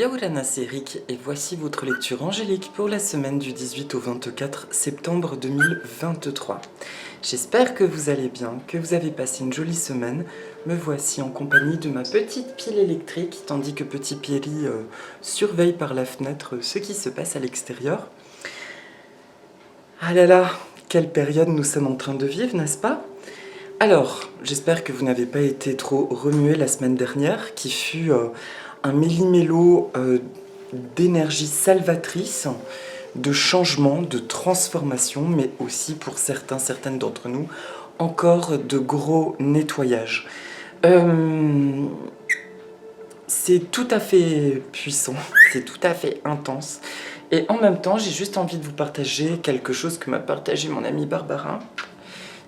Yaourana, c'est Rick et voici votre lecture angélique pour la semaine du 18 au 24 septembre 2023. J'espère que vous allez bien, que vous avez passé une jolie semaine. Me voici en compagnie de ma petite pile électrique, tandis que Petit Pierry surveille par la fenêtre ce qui se passe à l'extérieur. Ah là là, quelle période nous sommes en train de vivre, n'est-ce pas ? Alors, j'espère que vous n'avez pas été trop remué la semaine dernière, qui fut un méli-mélo d'énergie salvatrice, de changement, de transformation, mais aussi pour certaines d'entre nous, encore de gros nettoyage. C'est tout à fait puissant, c'est tout à fait intense. Et en même temps, j'ai juste envie de vous partager quelque chose que m'a partagé mon amie Barbara,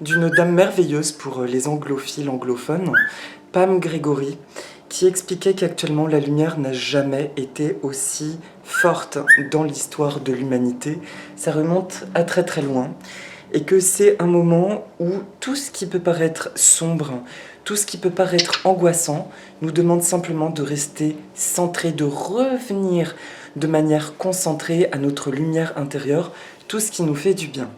d'une dame merveilleuse pour les anglophiles anglophones, Pam Gregory, qui expliquait qu'actuellement la lumière n'a jamais été aussi forte dans l'histoire de l'humanité. Ça remonte à très très loin. Et que c'est un moment où tout ce qui peut paraître sombre, tout ce qui peut paraître angoissant, nous demande simplement de rester centré, de revenir de manière concentrée à notre lumière intérieure, tout ce qui nous fait du bien.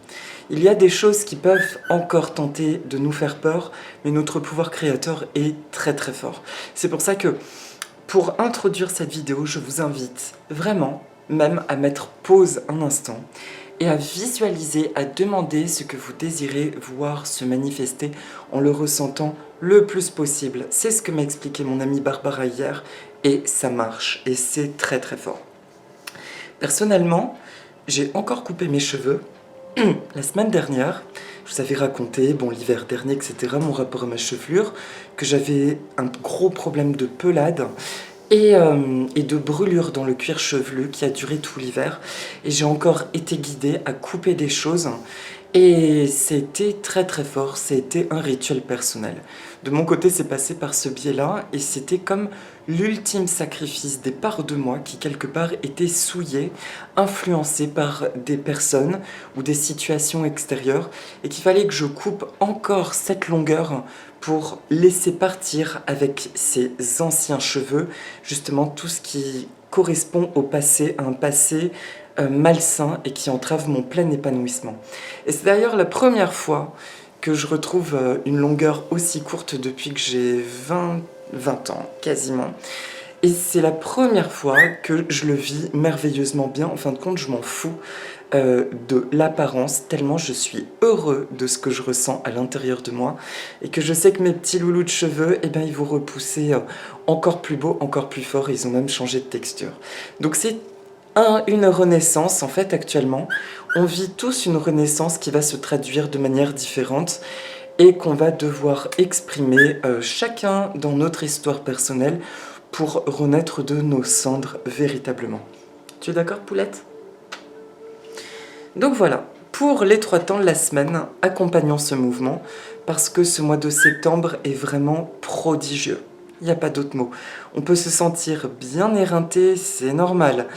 Il y a des choses qui peuvent encore tenter de nous faire peur, mais notre pouvoir créateur est très très fort. C'est pour ça que, pour introduire cette vidéo, je vous invite vraiment, même à mettre pause un instant, et à visualiser, à demander ce que vous désirez voir se manifester en le ressentant le plus possible. C'est ce que m'a expliqué mon amie Barbara hier, et ça marche, et c'est très très fort. Personnellement, j'ai encore coupé mes cheveux la semaine dernière. Je vous avais raconté, l'hiver dernier, etc., mon rapport à ma chevelure, que j'avais un gros problème de pelade et de brûlure dans le cuir chevelu qui a duré tout l'hiver. Et j'ai encore été guidée à couper des choses. Et c'était très très fort, c'était un rituel personnel. De mon côté, c'est passé par ce biais-là, et c'était comme l'ultime sacrifice des parts de moi qui, quelque part, étaient souillées, influencées par des personnes ou des situations extérieures, et qu'il fallait que je coupe encore cette longueur pour laisser partir avec ces anciens cheveux, justement tout ce qui correspond au passé, à un passé malsain et qui entrave mon plein épanouissement. Et c'est d'ailleurs la première fois que je retrouve une longueur aussi courte depuis que j'ai 20 ans, quasiment. Et c'est la première fois que je le vis merveilleusement bien. En fin de compte, je m'en fous de l'apparence, tellement je suis heureux de ce que je ressens à l'intérieur de moi, et que je sais que mes petits loulous de cheveux, ils vont repousser encore plus beau, encore plus fort, et ils ont même changé de texture. Donc c'est une renaissance, en fait, actuellement. On vit tous une renaissance qui va se traduire de manière différente et qu'on va devoir exprimer chacun dans notre histoire personnelle pour renaître de nos cendres véritablement. Tu es d'accord, Poulette ? Donc voilà, pour les 3 temps de la semaine, accompagnons ce mouvement parce que ce mois de septembre est vraiment prodigieux. Il n'y a pas d'autre mot. On peut se sentir bien éreinté, c'est normal.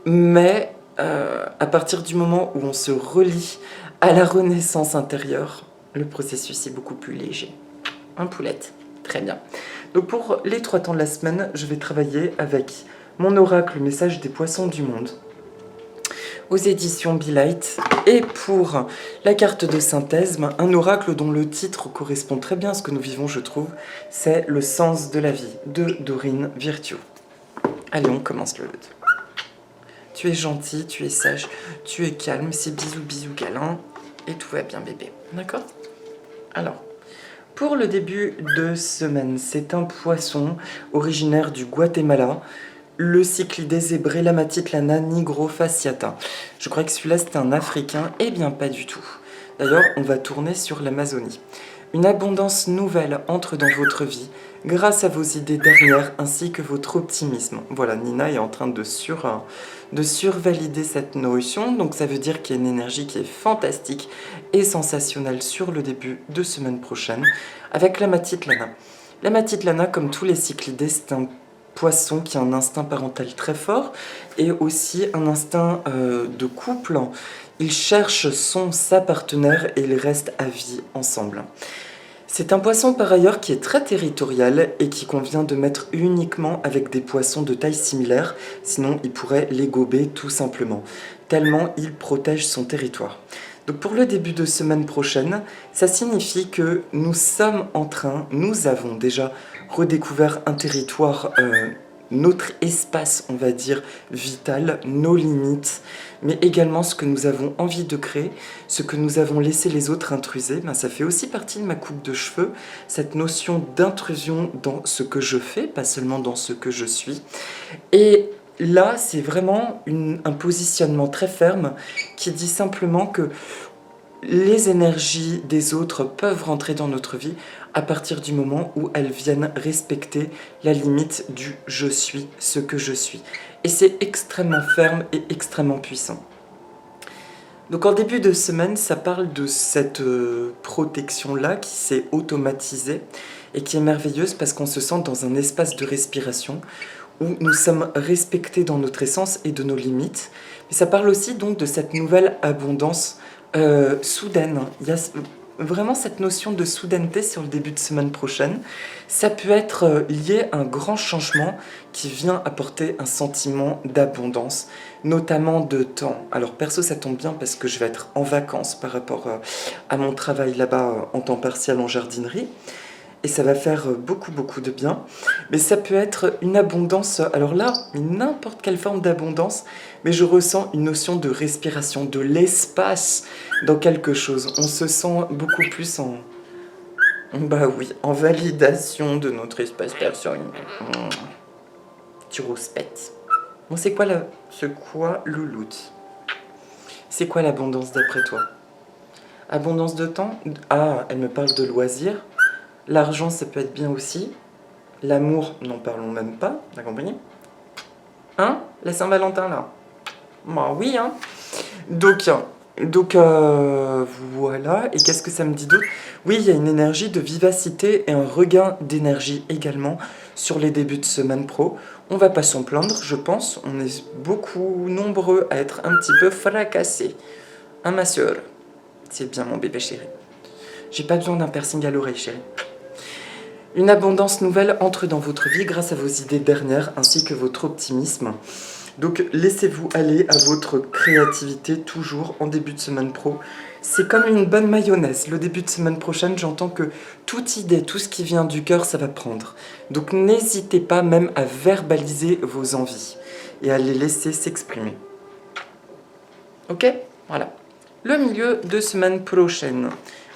Mais à partir du moment où on se relie à la renaissance intérieure, le processus est beaucoup plus léger. Un Poulette, très bien. Donc pour les 3 temps de la semaine, je vais travailler avec mon oracle, le message des poissons du monde, aux éditions Be Light. Et pour la carte de synthèse, un oracle dont le titre correspond très bien à ce que nous vivons, je trouve, c'est Le sens de la vie, de Dorine Virtue. Allez, on commence le lot. Tu es gentil, tu es sage, tu es calme, c'est bisous, bisous, câlin, et tout va bien, bébé. D'accord ? Alors, pour le début de semaine, c'est un poisson originaire du Guatemala, le cyclidé zébré Lamatitlana nigrofasciata. Je crois que celui-là, c'était un Africain. Eh bien, pas du tout. D'ailleurs, on va tourner sur l'Amazonie. Une abondance nouvelle entre dans votre vie grâce à vos idées dernières ainsi que votre optimisme. Voilà, Nina est en train de survalider cette notion, donc ça veut dire qu'il y a une énergie qui est fantastique et sensationnelle sur le début de semaine prochaine avec l'Amatitlana. L'Amatitlana, comme tous les cyclidés, c'est un poisson qui a un instinct parental très fort et aussi un instinct de couple. Il cherche sa partenaire et ils restent à vie ensemble. C'est un poisson par ailleurs qui est très territorial et qui convient de mettre uniquement avec des poissons de taille similaire, sinon il pourrait les gober tout simplement, tellement il protège son territoire. Donc pour le début de semaine prochaine, ça signifie que nous avons déjà redécouvert un territoire, notre espace, on va dire, vital, nos limites, mais également ce que nous avons envie de créer, ce que nous avons laissé les autres intruser. Ben, ça fait aussi partie de ma coupe de cheveux, cette notion d'intrusion dans ce que je fais, pas seulement dans ce que je suis. Et là, c'est vraiment un positionnement très ferme qui dit simplement que les énergies des autres peuvent rentrer dans notre vie à partir du moment où elles viennent respecter la limite du « je suis ce que je suis ». Et c'est extrêmement ferme et extrêmement puissant. Donc en début de semaine, ça parle de cette protection-là qui s'est automatisée et qui est merveilleuse parce qu'on se sent dans un espace de respiration où nous sommes respectés dans notre essence et de nos limites. Mais ça parle aussi donc de cette nouvelle abondance soudaine. Il y a vraiment cette notion de soudaineté sur le début de semaine prochaine. Ça peut être lié à un grand changement qui vient apporter un sentiment d'abondance, notamment de temps. Alors perso, ça tombe bien parce que je vais être en vacances par rapport à mon travail là-bas en temps partiel en jardinerie. Et ça va faire beaucoup de bien. Mais ça peut être une abondance, alors là, n'importe quelle forme d'abondance, mais je ressens une notion de respiration, de l'espace dans quelque chose. On se sent beaucoup plus en validation de notre espace personnel. Tu rouspètes. Bon, c'est quoi louloute? C'est quoi l'abondance d'après toi? Abondance de temps? Ah, elle me parle de loisirs. L'argent, ça peut être bien aussi. L'amour, n'en parlons même pas, t'as compris? Hein? La Saint-Valentin, là? Bah oui, hein? Donc voilà. Et qu'est-ce que ça me dit d'autre? Oui, il y a une énergie de vivacité et un regain d'énergie également sur les débuts de semaine pro. On va pas s'en plaindre, je pense. On est beaucoup nombreux à être un petit peu fracassés. Hein, ma soeur? C'est bien, mon bébé chéri. J'ai pas besoin d'un piercing à l'oreille, chérie. Une abondance nouvelle entre dans votre vie grâce à vos idées dernières ainsi que votre optimisme. Donc laissez-vous aller à votre créativité toujours en début de semaine pro. C'est comme une bonne mayonnaise. Le début de semaine prochaine, j'entends que toute idée, tout ce qui vient du cœur, ça va prendre. Donc n'hésitez pas même à verbaliser vos envies et à les laisser s'exprimer. Ok? Voilà. Le milieu de semaine prochaine.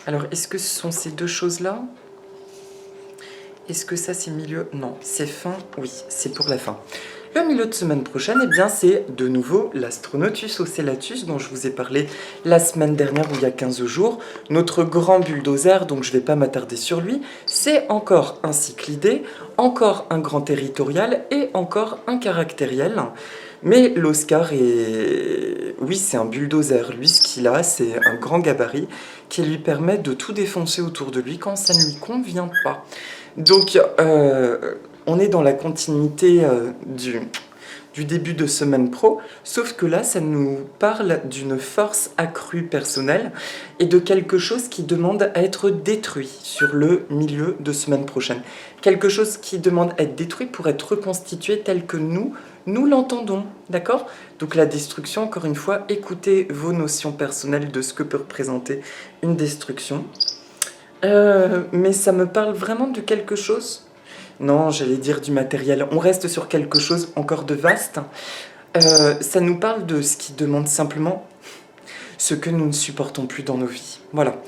Alors, est-ce que ce sont ces deux choses-là? Est-ce que ça c'est milieu? Non, c'est fin? Oui, c'est pour la fin. Le milieu de semaine prochaine, eh bien c'est de nouveau l'Astronotus Ocellatus dont je vous ai parlé la semaine dernière ou il y a 15 jours. Notre grand bulldozer, donc je ne vais pas m'attarder sur lui. C'est encore un cyclidé, encore un grand territorial et encore un caractériel. Mais l'Oscar est... Oui, c'est un bulldozer. Lui, ce qu'il a, c'est un grand gabarit qui lui permet de tout défoncer autour de lui quand ça ne lui convient pas. Donc, on est dans la continuité du début de semaine pro, sauf que là, ça nous parle d'une force accrue personnelle et de quelque chose qui demande à être détruit sur le milieu de semaine prochaine. Quelque chose qui demande à être détruit pour être reconstitué tel que nous l'entendons, d'accord? Donc la destruction, encore une fois, écoutez vos notions personnelles de ce que peut représenter une destruction. Mais ça me parle vraiment de quelque chose. Non, j'allais dire du matériel. On reste sur quelque chose encore de vaste. Ça nous parle de ce qui demande simplement ce que nous ne supportons plus dans nos vies. Voilà.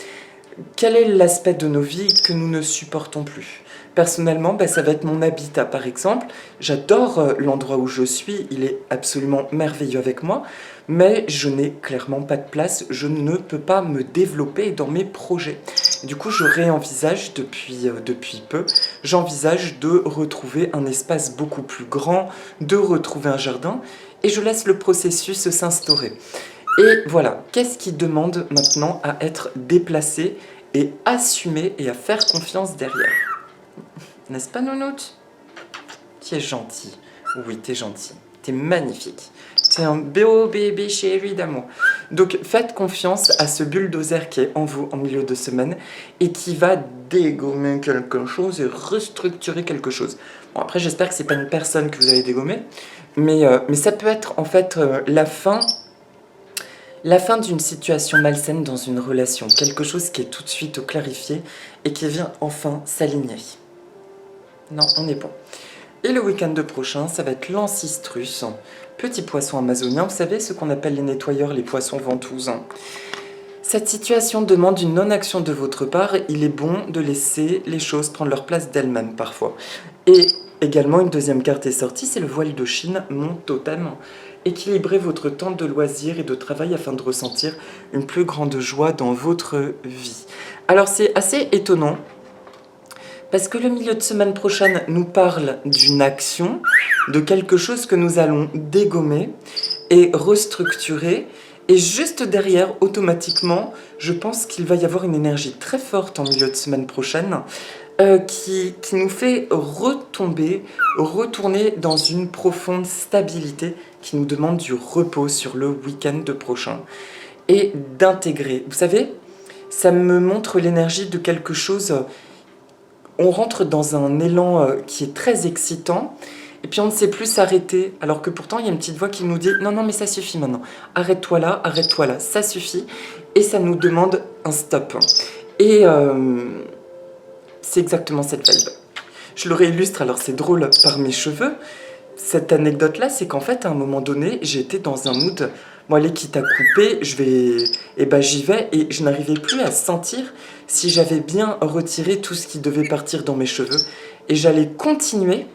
Quel est l'aspect de nos vies que nous ne supportons plus? Personnellement, ça va être mon habitat par exemple. J'adore l'endroit où je suis, il est absolument merveilleux avec moi, mais je n'ai clairement pas de place, je ne peux pas me développer dans mes projets. Du coup, je réenvisage depuis peu, j'envisage de retrouver un espace beaucoup plus grand, de retrouver un jardin, et je laisse le processus s'instaurer. Et voilà, qu'est-ce qui demande maintenant à être déplacé et assumé et à faire confiance derrière? N'est-ce pas, Nounoute? Tu es gentil. Oui, t'es gentil. T'es magnifique. C'est un beau bébé chéri d'amour. Donc faites confiance à ce bulldozer qui est en vous en milieu de semaine et qui va dégommer quelque chose et restructurer quelque chose. Bon, après j'espère que c'est pas une personne que vous allez dégommer, mais ça peut être en fait la fin d'une situation malsaine dans une relation. Quelque chose qui est tout de suite clarifié et qui vient enfin s'aligner. Non, on est bon. Et le week-end prochain, ça va être l'ancistrus, petit poisson amazonien, vous savez, ce qu'on appelle les nettoyeurs, les poissons ventouses. Cette situation demande une non-action de votre part, il est bon de laisser les choses prendre leur place d'elles-mêmes parfois. Et également, une deuxième carte est sortie, c'est le voile de Chine, mon totem. Équilibrez votre temps de loisir et de travail afin de ressentir une plus grande joie dans votre vie. Alors c'est assez étonnant, parce que le milieu de semaine prochaine nous parle d'une action, de quelque chose que nous allons dégommer et restructurer. Et juste derrière, automatiquement, je pense qu'il va y avoir une énergie très forte en milieu de semaine prochaine qui nous fait retourner dans une profonde stabilité qui nous demande du repos sur le week-end prochain et d'intégrer. Vous savez, ça me montre l'énergie de quelque chose. On rentre dans un élan qui est très excitant, et puis on ne sait plus s'arrêter, alors que pourtant il y a une petite voix qui nous dit « Non, non, mais ça suffit maintenant, arrête-toi là, ça suffit », et ça nous demande un stop. Et c'est exactement cette vibe. Je le réillustre, alors c'est drôle, par mes cheveux. Cette anecdote-là, c'est qu'en fait, à un moment donné, j'étais dans un mood, bon allez, quitte à couper, j'y vais, et je n'arrivais plus à sentir si j'avais bien retiré tout ce qui devait partir dans mes cheveux, et j'allais continuer,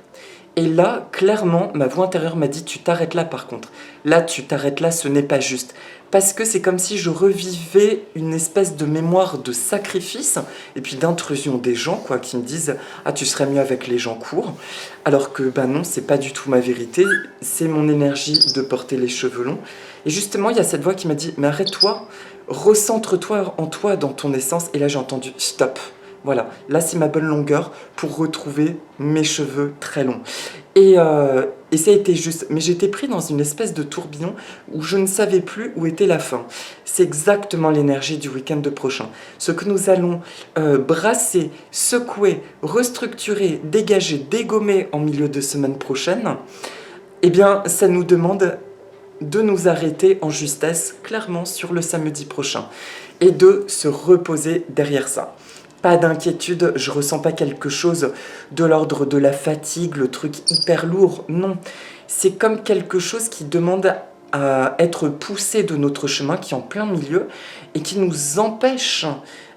et là, clairement, ma voix intérieure m'a dit « Tu t'arrêtes là par contre, là tu t'arrêtes là, ce n'est pas juste ». Parce que c'est comme si je revivais une espèce de mémoire de sacrifice et puis d'intrusion des gens quoi, qui me disent « Ah, tu serais mieux avec les gens courts ». Alors que ben non, c'est pas du tout ma vérité, c'est mon énergie de porter les cheveux longs. Et justement, il y a cette voix qui m'a dit « Mais arrête-toi, recentre-toi en toi, dans ton essence ». Et là, j'ai entendu « Stop ». Voilà, là c'est ma bonne longueur pour retrouver mes cheveux très longs. Et ça a été juste, mais j'étais pris dans une espèce de tourbillon où je ne savais plus où était la fin. C'est exactement l'énergie du week-end prochain. Ce que nous allons brasser, secouer, restructurer, dégager, dégommer en milieu de semaine prochaine, eh bien ça nous demande de nous arrêter en justesse, clairement sur le samedi prochain, et de se reposer derrière ça. Pas d'inquiétude, je ressens pas quelque chose de l'ordre de la fatigue, le truc hyper lourd, non. C'est comme quelque chose qui demande à être poussé de notre chemin, qui est en plein milieu, et qui nous empêche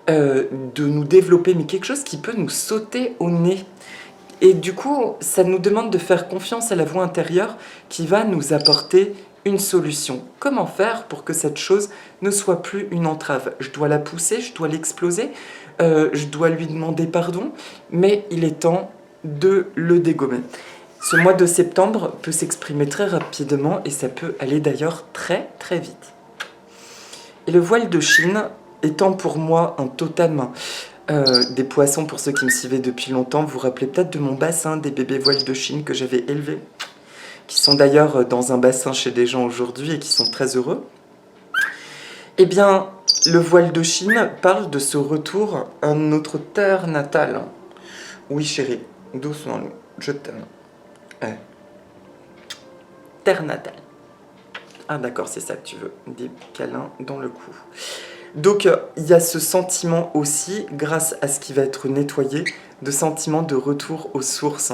de nous développer, mais quelque chose qui peut nous sauter au nez. Et du coup, ça nous demande de faire confiance à la voix intérieure qui va nous apporter une solution. Comment faire pour que cette chose ne soit plus une entrave? Je dois la pousser, je dois l'exploser, je dois lui demander pardon, mais il est temps de le dégommer. Ce mois de septembre peut s'exprimer très rapidement et ça peut aller d'ailleurs très très vite. Et le voile de Chine étant pour moi un totem des poissons, pour ceux qui me suivaient depuis longtemps, vous vous rappelez peut-être de mon bassin des bébés voiles de Chine que j'avais élevés, qui sont d'ailleurs dans un bassin chez des gens aujourd'hui et qui sont très heureux. Eh bien, le voile de Chine parle de ce retour à notre terre natale. Oui chérie, doucement, je t'aime. Terre natale. Ah d'accord, c'est ça que tu veux, des câlins dans le cou. Donc il y a ce sentiment aussi, grâce à ce qui va être nettoyé, de sentiment de retour aux sources.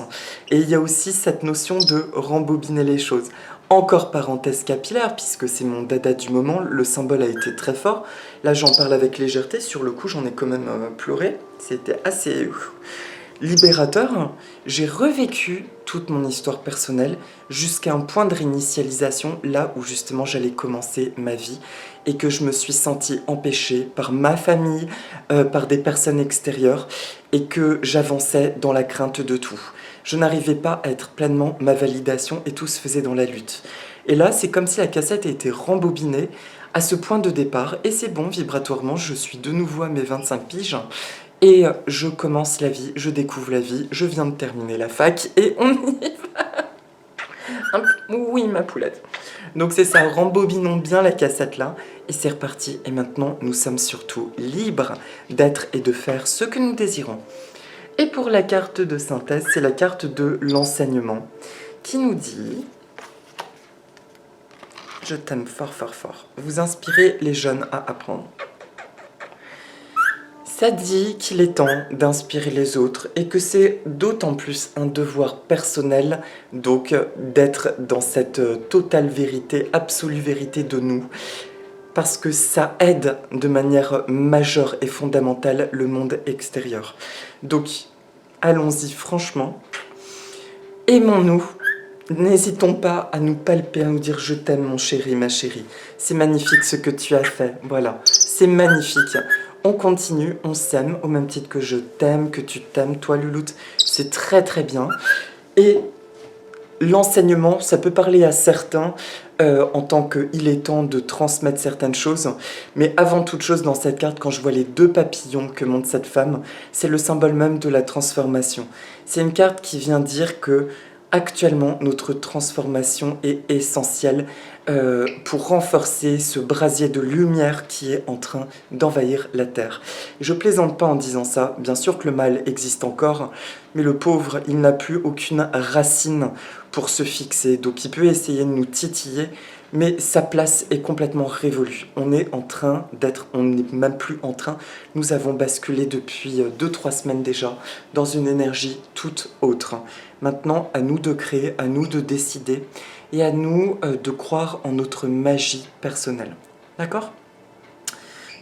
Et il y a aussi cette notion de rembobiner les choses. Encore parenthèse capillaire, puisque c'est mon dada du moment, le symbole a été très fort. Là j'en parle avec légèreté, sur le coup j'en ai quand même pleuré. C'était assez libérateur. J'ai revécu toute mon histoire personnelle jusqu'à un point de réinitialisation, là où justement j'allais commencer ma vie et que je me suis sentie empêchée par ma famille, par des personnes extérieures et que j'avançais dans la crainte de tout. Je n'arrivais pas à être pleinement ma validation et tout se faisait dans la lutte. Et là, c'est comme si la cassette a été rembobinée à ce point de départ et c'est bon, vibratoirement, je suis de nouveau à mes 25 piges. Et je commence la vie, je découvre la vie, je viens de terminer la fac et on y va. Oui, ma poulette. Donc c'est ça, rembobinons bien la cassette là, et c'est reparti. Et maintenant, nous sommes surtout libres d'être et de faire ce que nous désirons. Et pour la carte de synthèse, c'est la carte de l'enseignement, qui nous dit... Je t'aime fort, fort, fort. Vous inspirez les jeunes à apprendre. Ça dit qu'il est temps d'inspirer les autres et que c'est d'autant plus un devoir personnel, donc d'être dans cette totale vérité, absolue vérité de nous, parce que ça aide de manière majeure et fondamentale le monde extérieur. Donc, allons-y franchement, aimons-nous. N'hésitons pas à nous palper, à nous dire « Je t'aime mon chéri, ma chérie ». C'est magnifique ce que tu as fait, voilà, c'est magnifique. On continue, on s'aime, au même titre que je t'aime, que tu t'aimes, toi Louloute, c'est très très bien. Et l'enseignement, ça peut parler à certains en tant qu'il est temps de transmettre certaines choses. Mais avant toute chose, dans cette carte, quand je vois les deux papillons que montre cette femme, c'est le symbole même de la transformation. C'est une carte qui vient dire que actuellement, notre transformation est essentielle pour renforcer ce brasier de lumière qui est en train d'envahir la Terre. Je plaisante pas en disant ça, bien sûr que le mal existe encore, mais le pauvre, il n'a plus aucune racine pour se fixer, donc il peut essayer de nous titiller, mais sa place est complètement révolue. On est en train d'être, on n'est même plus en train, nous avons basculé depuis 2-3 semaines déjà dans une énergie toute autre. Maintenant, à nous de créer, à nous de décider et à nous de croire en notre magie personnelle. D'accord ?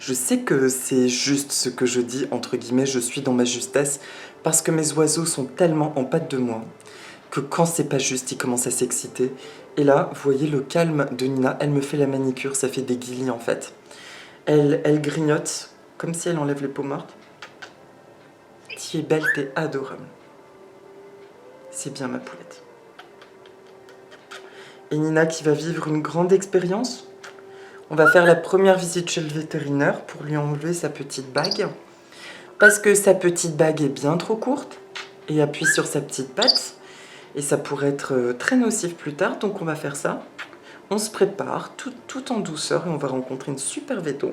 Je sais que c'est juste ce que je dis, entre guillemets, je suis dans ma justesse, parce que mes oiseaux sont tellement en pâte de moi que quand c'est pas juste, ils commencent à s'exciter. Et là, vous voyez le calme de Nina, elle me fait la manicure, ça fait des guillis en fait. Elle grignote, comme si elle enlève les peaux mortes. Tu es belle, t'es adorable. C'est bien ma poulette. Et Nina qui va vivre une grande expérience. On va faire la première visite chez le vétérinaire pour lui enlever sa petite bague. Parce que sa petite bague est bien trop courte et appuie sur sa petite patte. Et ça pourrait être très nocif plus tard, donc on va faire ça. On se prépare tout en douceur et on va rencontrer une super véto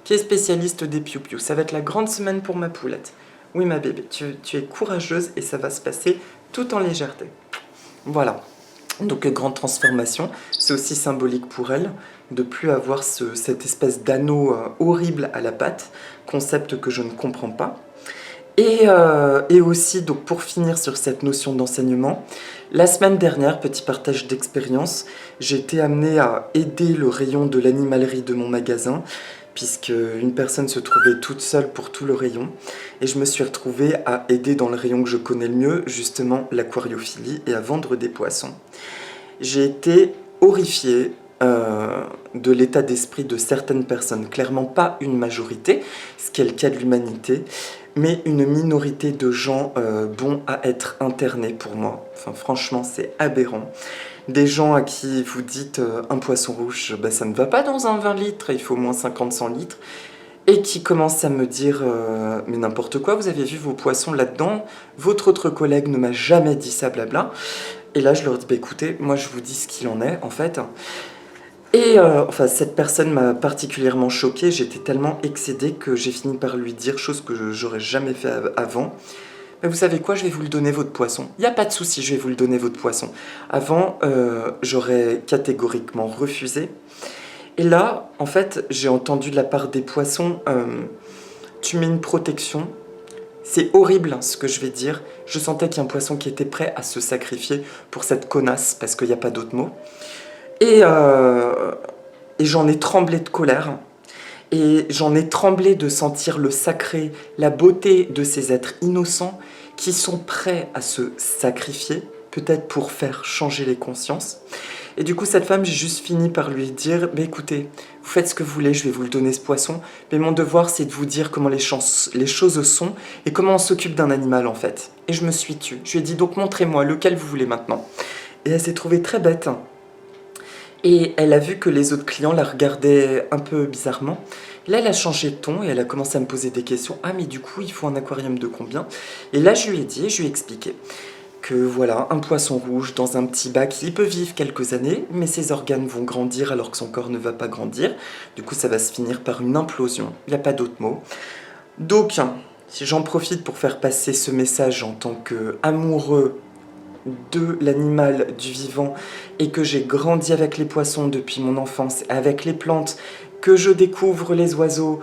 qui est spécialiste des piou-piou. Ça va être la grande semaine pour ma poulette. Oui ma bébé, tu es courageuse et ça va se passer tout en légèreté. Voilà. Donc grande transformation, c'est aussi symbolique pour elle de plus avoir cette espèce d'anneau horrible à la patte, concept que je ne comprends pas. Et aussi, donc pour finir sur cette notion d'enseignement, la semaine dernière, petit partage d'expérience, j'ai été amenée à aider le rayon de l'animalerie de mon magasin, puisque une personne se trouvait toute seule pour tout le rayon, et je me suis retrouvée à aider dans le rayon que je connais le mieux, justement l'aquariophilie, et à vendre des poissons. J'ai été horrifiée de l'état d'esprit de certaines personnes, clairement pas une majorité, ce qui est le cas de l'humanité, mais une minorité de gens bons à être internés pour moi. Enfin, franchement, c'est aberrant. Des gens à qui vous dites un poisson rouge, bah, ça ne va pas dans un 20 litres, il faut au moins 50-100 litres, et qui commencent à me dire mais n'importe quoi, vous avez vu vos poissons là-dedans, votre autre collègue ne m'a jamais dit ça, blabla. Et là, je leur dis, bah, écoutez, moi je vous dis ce qu'il en est, en fait. Et enfin, cette personne m'a particulièrement choquée, j'étais tellement excédée que j'ai fini par lui dire, chose que j'aurais jamais fait avant. Mais vous savez quoi, je vais vous le donner votre poisson. Il n'y a pas de souci, je vais vous le donner votre poisson. Avant, j'aurais catégoriquement refusé. Et là, en fait, j'ai entendu de la part des poissons, tu mets une protection. C'est horrible ce que je vais dire. Je sentais qu'il y a un poisson qui était prêt à se sacrifier pour cette connasse, parce qu'il n'y a pas d'autre mot. Et j'en ai tremblé de colère. Et j'en ai tremblé de sentir le sacré, la beauté de ces êtres innocents qui sont prêts à se sacrifier, peut-être pour faire changer les consciences. Et du coup, cette femme, j'ai juste fini par lui dire « écoutez, vous faites ce que vous voulez, je vais vous le donner ce poisson, mais mon devoir, c'est de vous dire comment les choses sont et comment on s'occupe d'un animal, en fait. » Et je me suis tue. Je lui ai dit « donc montrez-moi lequel vous voulez maintenant. » Et elle s'est trouvée très bête. Et elle a vu que les autres clients la regardaient un peu bizarrement. Là, elle a changé de ton et elle a commencé à me poser des questions. « Ah, mais du coup, il faut un aquarium de combien ?» Et là, je lui ai dit, je lui ai expliqué. que voilà, un poisson rouge dans un petit bac, il peut vivre quelques années, mais ses organes vont grandir alors que son corps ne va pas grandir. Du coup, ça va se finir par une implosion. Il n'y a pas d'autre mot. Donc, si j'en profite pour faire passer ce message en tant qu'amoureux de l'animal, du vivant, et que j'ai grandi avec les poissons depuis mon enfance, avec les plantes, que je découvre les oiseaux,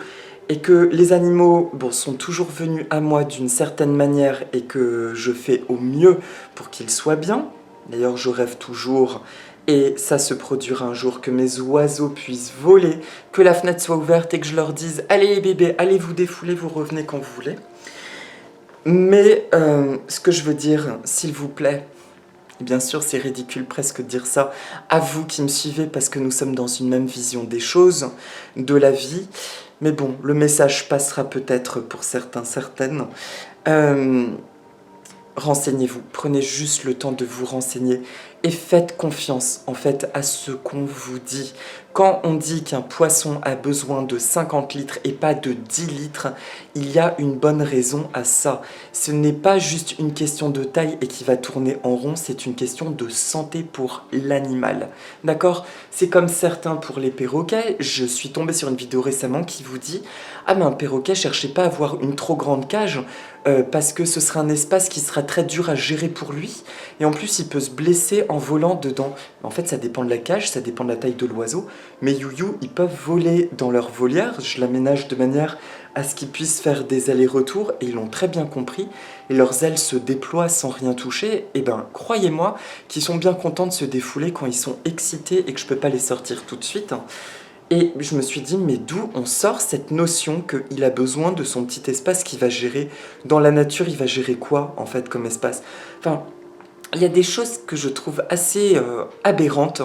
et que les animaux sont toujours venus à moi d'une certaine manière et que je fais au mieux pour qu'ils soient bien. D'ailleurs, je rêve toujours, et ça se produira un jour, que mes oiseaux puissent voler, que la fenêtre soit ouverte et que je leur dise « Allez bébé, allez vous défouler, vous revenez quand vous voulez ». Mais ce que je veux dire, s'il vous plaît, et bien sûr c'est ridicule presque de dire ça, à vous qui me suivez parce que nous sommes dans une même vision des choses, de la vie, mais bon, le message passera peut-être pour certains, certaines. Renseignez-vous, prenez juste le temps de vous renseigner et faites confiance en fait à ce qu'on vous dit. Quand on dit qu'un poisson a besoin de 50 litres et pas de 10 litres, il y a une bonne raison à ça. Ce n'est pas juste une question de taille et qui va tourner en rond, c'est une question de santé pour l'animal. D'accord? C'est comme certains pour les perroquets. Je suis tombée sur une vidéo récemment qui vous dit « Ah mais un perroquet, cherchez pas à avoir une trop grande cage parce que ce sera un espace qui sera très dur à gérer pour lui. Et en plus, il peut se blesser en volant dedans. » En fait, ça dépend de la cage, ça dépend de la taille de l'oiseau. Mais you-you, ils peuvent voler dans leur volière. Je l'aménage de manière à ce qu'ils puissent faire des allers-retours. Et ils l'ont très bien compris. Et leurs ailes se déploient sans rien toucher. Et ben, croyez-moi qu'ils sont bien contents de se défouler quand ils sont excités et que je peux pas les sortir tout de suite. Et je me suis dit, mais d'où on sort cette notion qu'il a besoin de son petit espace qu'il va gérer? Dans la nature, il va gérer quoi, en fait, comme espace? Enfin, il y a des choses que je trouve assez aberrantes,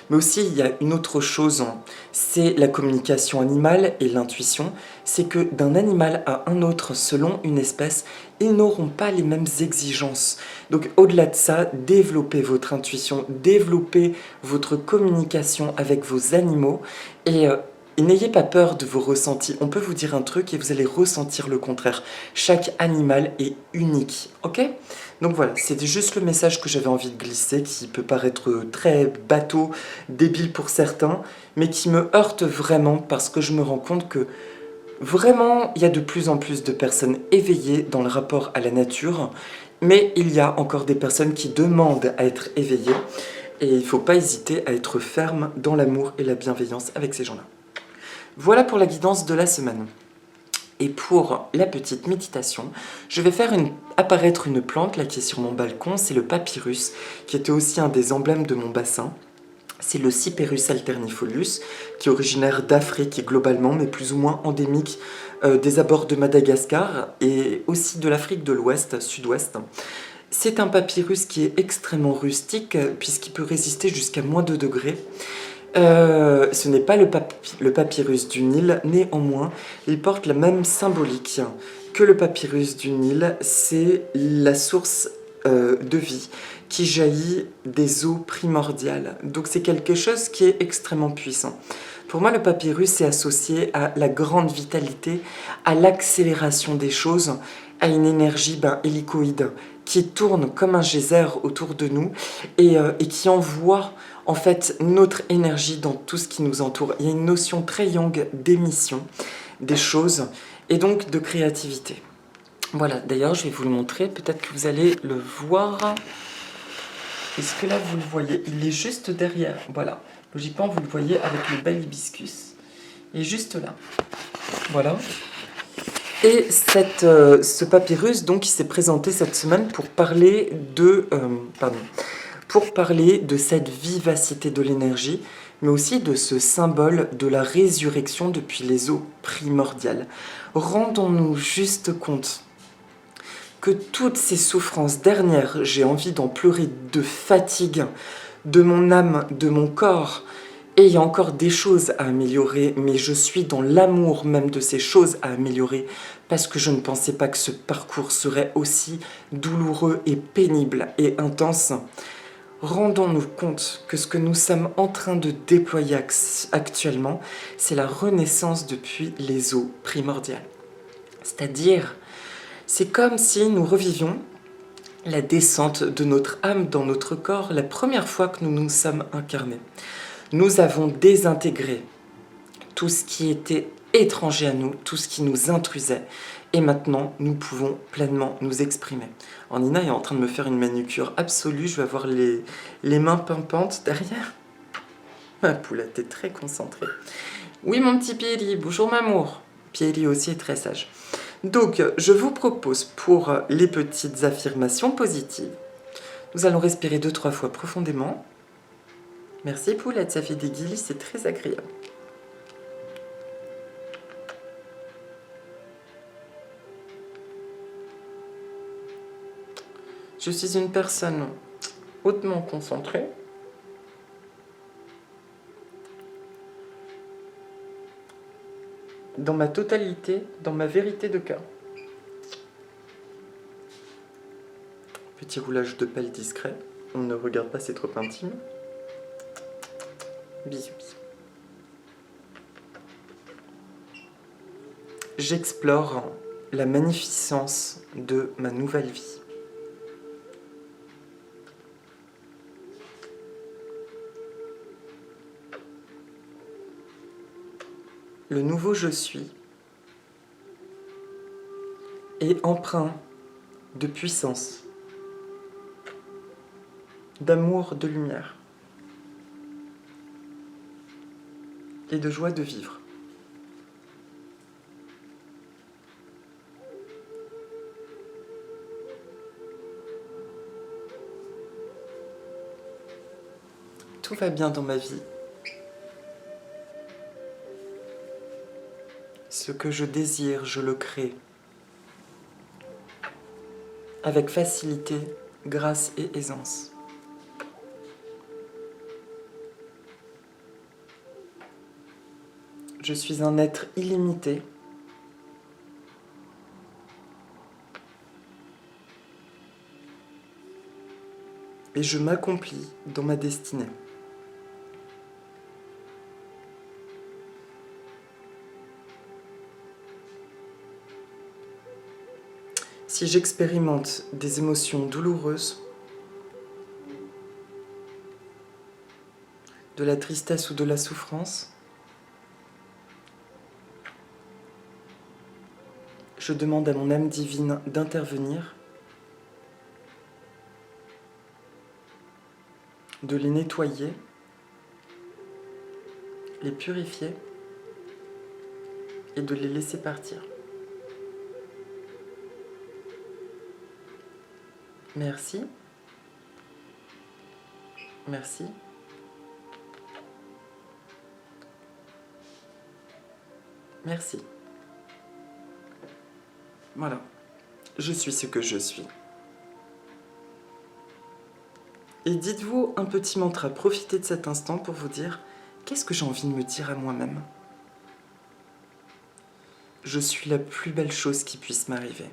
mais aussi il y a une autre chose, c'est la communication animale et l'intuition. C'est que d'un animal à un autre, selon une espèce, ils n'auront pas les mêmes exigences. Donc au-delà de ça, développez votre intuition, développez votre communication avec vos animaux et n'ayez pas peur de vos ressentis. On peut vous dire un truc et vous allez ressentir le contraire. Chaque animal est unique, ok ? Donc voilà, c'était juste le message que j'avais envie de glisser, qui peut paraître très bateau, débile pour certains, mais qui me heurte vraiment parce que je me rends compte que vraiment, il y a de plus en plus de personnes éveillées dans le rapport à la nature, mais il y a encore des personnes qui demandent à être éveillées, et il ne faut pas hésiter à être ferme dans l'amour et la bienveillance avec ces gens-là. Voilà pour la guidance de la semaine. Et pour la petite méditation, je vais faire apparaître une plante là qui est sur mon balcon, c'est le papyrus, qui était aussi un des emblèmes de mon bassin. C'est le Cyperus alternifolius, qui est originaire d'Afrique globalement, mais plus ou moins endémique des abords de Madagascar et aussi de l'Afrique de l'Ouest, sud-ouest. C'est un papyrus qui est extrêmement rustique, puisqu'il peut résister jusqu'à -2 degrés. Ce n'est pas le papyrus du Nil, néanmoins, il porte la même symbolique que le papyrus du Nil. C'est la source de vie qui jaillit des eaux primordiales. Donc c'est quelque chose qui est extrêmement puissant. Pour moi, le papyrus est associé à la grande vitalité, à l'accélération des choses, à une énergie hélicoïde qui tourne comme un geyser autour de nous et qui envoie en fait notre énergie dans tout ce qui nous entoure. Il y a une notion très yang d'émission des choses et donc de créativité. Voilà, d'ailleurs je vais vous le montrer, peut-être que vous allez le voir. Est-ce que là vous le voyez? Il est juste derrière, voilà. Logiquement vous le voyez avec le bel hibiscus. Il est juste là. Voilà. Et ce papyrus, donc, il s'est présenté cette semaine pour parler de cette vivacité de l'énergie, mais aussi de ce symbole de la résurrection depuis les eaux primordiales. Rendons-nous juste compte que toutes ces souffrances dernières, j'ai envie d'en pleurer de fatigue, de mon âme, de mon corps, et il y a encore des choses à améliorer, mais je suis dans l'amour même de ces choses à améliorer, parce que je ne pensais pas que ce parcours serait aussi douloureux et pénible et intense. Rendons-nous compte que ce que nous sommes en train de déployer actuellement, c'est la renaissance depuis les eaux primordiales. C'est-à-dire, c'est comme si nous revivions la descente de notre âme dans notre corps, la première fois que nous nous sommes incarnés. Nous avons désintégré tout ce qui était étranger à nous, tout ce qui nous intrusait. Et maintenant, nous pouvons pleinement nous exprimer. Alors, Nina est en train de me faire une manucure absolue. Je vais avoir les mains pimpantes derrière. Ma poulette est très concentrée. Oui, mon petit Pierry, bonjour m'amour. Pierry aussi est très sage. Donc, je vous propose pour les petites affirmations positives, nous allons respirer 2-3 fois profondément. Merci poulette, ça fait des guilis, c'est très agréable. Je suis une personne hautement concentrée. Dans ma totalité, dans ma vérité de cœur. Petit roulage de pelle discret. On ne regarde pas, c'est trop intime. Bisous, bisous. J'explore la magnificence de ma nouvelle vie. Le nouveau je suis est empreint de puissance, d'amour, de lumière et de joie de vivre. Tout va bien dans ma vie. Ce que je désire, je le crée. Avec facilité, grâce et aisance. Je suis un être illimité. Et je m'accomplis dans ma destinée. Si j'expérimente des émotions douloureuses, de la tristesse ou de la souffrance, je demande à mon âme divine d'intervenir, de les nettoyer, les purifier et de les laisser partir. Merci. Merci. Merci. Voilà. Je suis ce que je suis. Et dites-vous un petit mantra. Profitez de cet instant pour vous dire qu'est-ce que j'ai envie de me dire à moi-même. Je suis la plus belle chose qui puisse m'arriver.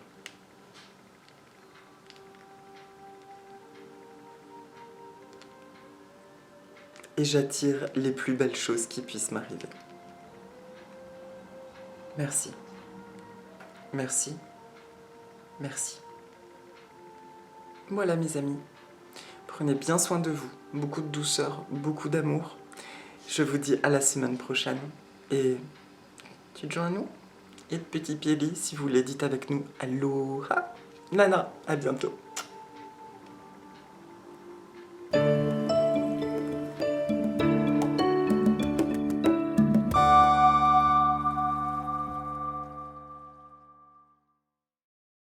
Et j'attire les plus belles choses qui puissent m'arriver. Merci. Merci. Merci. Voilà mes amis. Prenez bien soin de vous. Beaucoup de douceur, beaucoup d'amour. Je vous dis à la semaine prochaine. Et tu te joins à nous? Et de petit Pierry, si vous voulez, dites avec nous. Aloha. Nana, à bientôt.